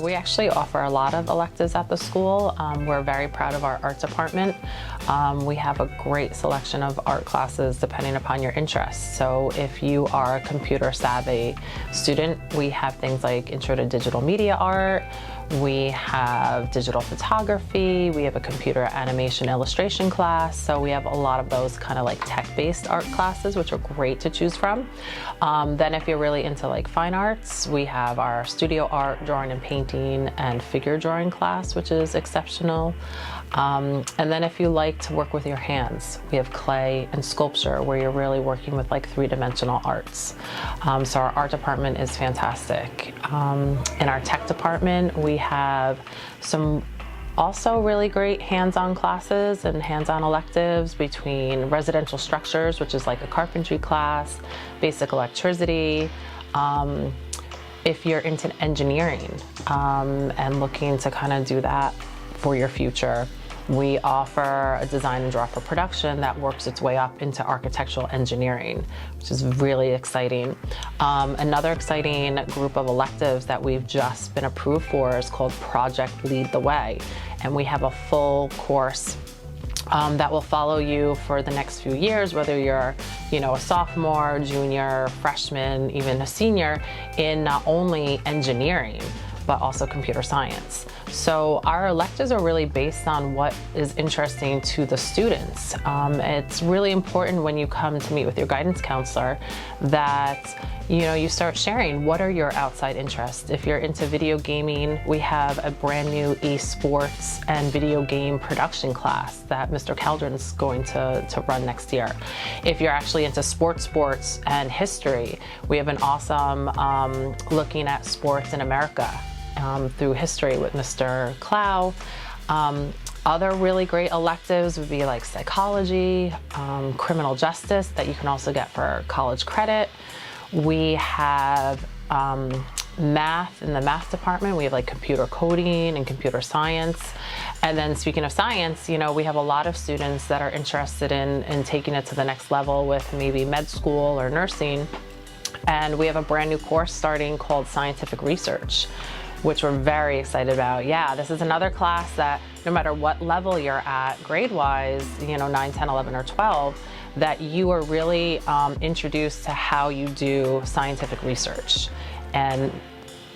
We actually offer a lot of electives at the school. We're very proud of our art department. We have a great selection of art classes depending upon your interests. So if you are a computer savvy student, we have things like Intro to Digital Media Art, we have digital photography, we have a computer animation illustration class. So we have a lot of those kind of like tech-based art classes, which are great to choose from. Then if you're really into like fine arts, we have our studio art, drawing and painting, and figure drawing class, which is exceptional. And then if you like to work with your hands, we have clay and sculpture where you're really working with like three-dimensional arts. So our art department is fantastic. In our tech department, we have some also really great hands-on classes and hands-on electives between residential structures, which is like a carpentry class, basic electricity. If you're into engineering and looking to kind of do that for your future, we offer a design and draw for production that works its way up into architectural engineering, which is really exciting. Another exciting group of electives that we've just been approved for is called Project Lead the Way. And we have a full course that will follow you for the next few years, whether you're, a sophomore, junior, freshman, even a senior, in not only engineering, but also computer science. So our electives are really based on what is interesting to the students. It's really important when you come to meet with your guidance counselor that you start sharing what are your outside interests. If you're into video gaming, we have a brand new esports and video game production class that Mr. Caldron's going to run next year. If you're actually into sports and history, we have an awesome looking at sports in America through history with Mr. Clow. Other really great electives would be like psychology, criminal justice that you can also get for college credit. We have math in the math department. We have like computer coding and computer science. And then speaking of science, we have a lot of students that are interested in taking it to the next level with maybe med school or nursing. And we have a brand new course starting called Scientific Research, which we're very excited about. Yeah, this is another class that no matter what level you're at grade-wise, 9, 10, 11, or 12, that you are really introduced to how you do scientific research and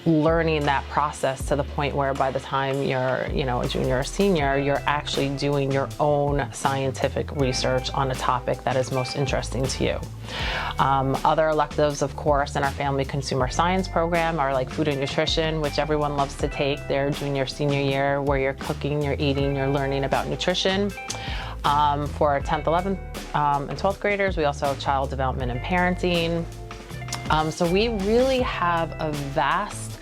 learning that process to the point where by the time you're, a junior or senior, you're actually doing your own scientific research on a topic that is most interesting to you. Other electives, of course, in our family consumer science program are like food and nutrition, which everyone loves to take their junior, senior year, where you're cooking, you're eating, you're learning about nutrition. For our 10th, 11th, and 12th graders, we also have child development and parenting. So we really have a vast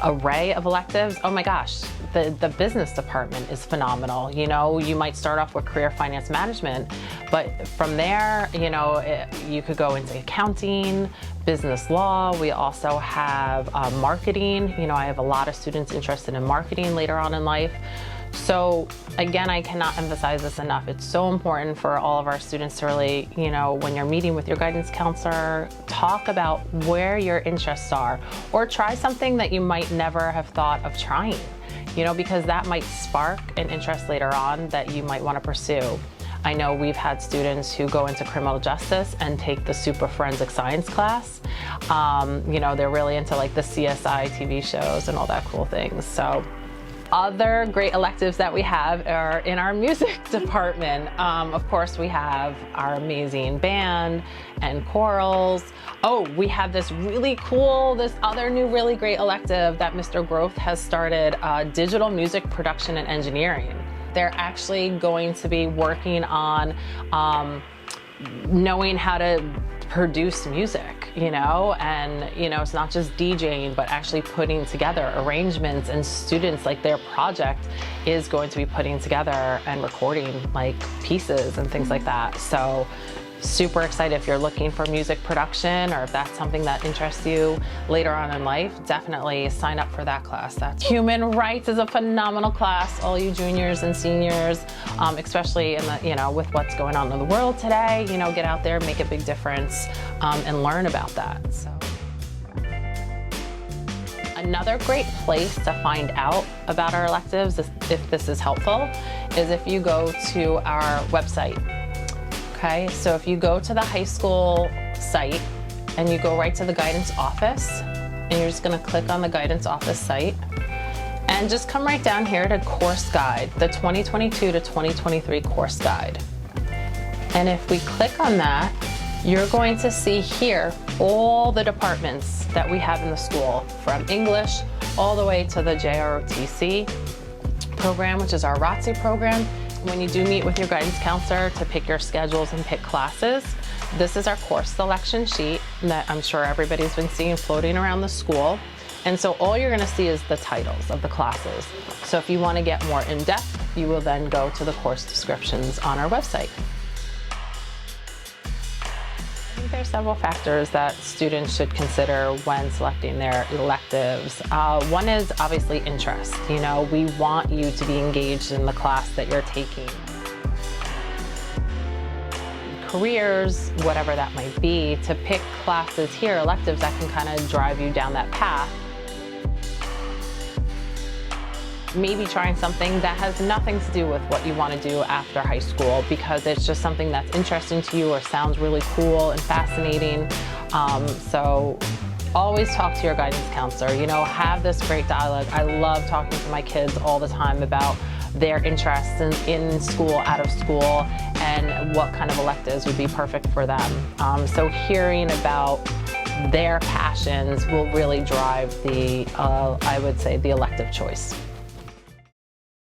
array of electives. Oh my gosh, the business department is phenomenal. You might start off with career finance management, but from there, you could go into accounting, business law. We also have marketing. I have a lot of students interested in marketing later on in life. So again, I cannot emphasize this enough. It's so important for all of our students to really, when you're meeting with your guidance counselor, talk about where your interests are, or try something that you might never have thought of trying, because that might spark an interest later on that you might want to pursue. I know we've had students who go into criminal justice and take the super forensic science class. They're really into like the CSI TV shows and all that cool things. So other great electives that we have are in our music department. Of course, we have our amazing band and chorals. Oh, we have this other new really great elective that Mr. Groth has started, digital music production and engineering. They're actually going to be working on knowing how to produce music, and it's not just DJing, but actually putting together arrangements, and students, like their project is going to be putting together and recording like pieces and things like that. So super excited. If you're looking for music production, or if that's something that interests you later on in life, definitely sign up for that class. That's Human Rights is a phenomenal class, all you juniors and seniors, especially in the, with what's going on in the world today, get out there, make a big difference, and learn about that. So Another great place to find out about our electives, if this is helpful, is if you go to our website. Okay, so if you go to the high school site and you go right to the guidance office, and you're just going to click on the guidance office site, and just come right down here to course guide, the 2022 to 2023 course guide. And if we click on that, you're going to see here all the departments that we have in the school, from English all the way to the JROTC program, which is our ROTC program. When you do meet with your guidance counselor to pick your schedules and pick classes, this is our course selection sheet that I'm sure everybody's been seeing floating around the school. And so all you're going to see is the titles of the classes. So if you want to get more in depth, you will then go to the course descriptions on our website. I think there's several factors that students should consider when selecting their electives. One is obviously interest. You know, we want you to be engaged in the class that you're taking. Careers, whatever that might be, to pick classes here, electives that can kind of drive you down that path. Maybe trying something that has nothing to do with what you want to do after high school, because it's just something that's interesting to you or sounds really cool and fascinating. So always talk to your guidance counselor. You know, have this great dialogue. I love talking to my kids all the time about their interests in school, out of school, and what kind of electives would be perfect for them. So hearing about their passions will really drive the, I would say, the elective choice.